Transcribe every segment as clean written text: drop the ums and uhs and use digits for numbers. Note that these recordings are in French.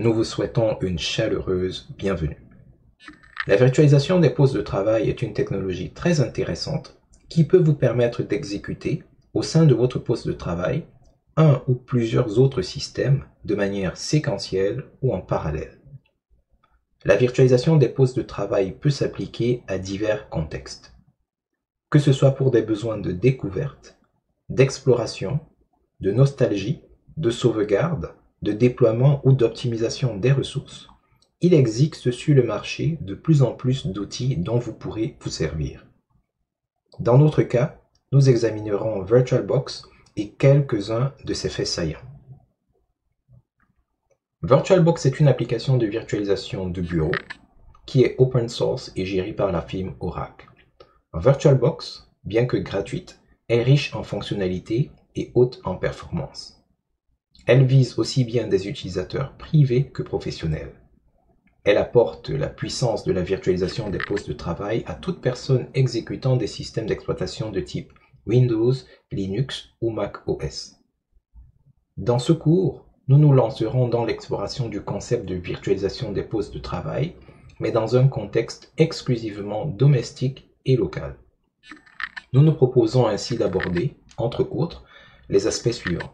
Nous vous souhaitons une chaleureuse bienvenue. La virtualisation des postes de travail est une technologie très intéressante qui peut vous permettre d'exécuter, au sein de votre poste de travail, un ou plusieurs autres systèmes de manière séquentielle ou en parallèle. La virtualisation des postes de travail peut s'appliquer à divers contextes, que ce soit pour des besoins de découverte, d'exploration, de nostalgie, de sauvegarde, de déploiement ou d'optimisation des ressources. Il existe sur le marché de plus en plus d'outils dont vous pourrez vous servir. Dans notre cas, nous examinerons VirtualBox et quelques-uns de ses faits saillants. VirtualBox est une application de virtualisation de bureau qui est open source et gérée par la firme Oracle. VirtualBox, bien que gratuite, est riche en fonctionnalités et haute en performance. Elle vise aussi bien des utilisateurs privés que professionnels. Elle apporte la puissance de la virtualisation des postes de travail à toute personne exécutant des systèmes d'exploitation de type Windows, Linux ou Mac OS. Dans ce cours, nous nous lancerons dans l'exploration du concept de virtualisation des postes de travail, mais dans un contexte exclusivement domestique et local. Nous nous proposons ainsi d'aborder, entre autres, les aspects suivants.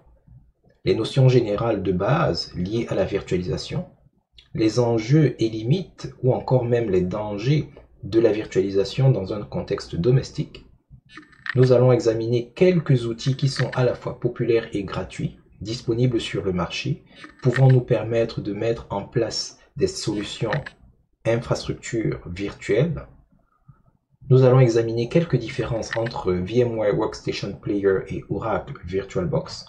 Les notions générales de base liées à la virtualisation, les enjeux et limites ou encore même les dangers de la virtualisation dans un contexte domestique. Nous allons examiner quelques outils qui sont à la fois populaires et gratuits, disponibles sur le marché, pouvant nous permettre de mettre en place des solutions infrastructures virtuelles. Nous allons examiner quelques différences entre VMware Workstation Player et Oracle VirtualBox.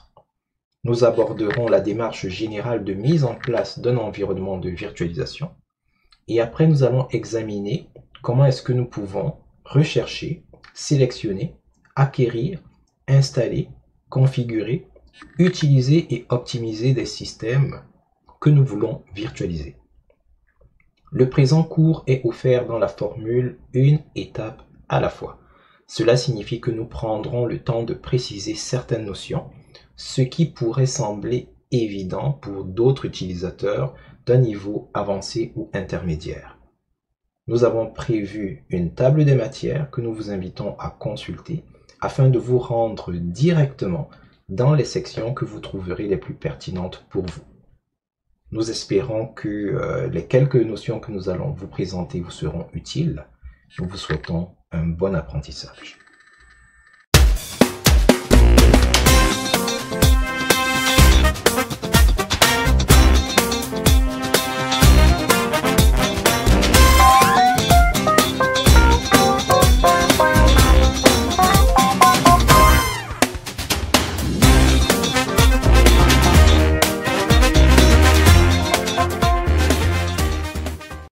Nous aborderons la démarche générale de mise en place d'un environnement de virtualisation. Et après, nous allons examiner comment est-ce que nous pouvons rechercher, sélectionner, acquérir, installer, configurer, utiliser et optimiser des systèmes que nous voulons virtualiser. Le présent cours est offert dans la formule une étape à la fois. Cela signifie que nous prendrons le temps de préciser certaines notions, ce qui pourrait sembler évident pour d'autres utilisateurs d'un niveau avancé ou intermédiaire. Nous avons prévu une table des matières que nous vous invitons à consulter afin de vous rendre directement dans les sections que vous trouverez les plus pertinentes pour vous. Nous espérons que les quelques notions que nous allons vous présenter vous seront utiles. Nous vous souhaitons un bon apprentissage.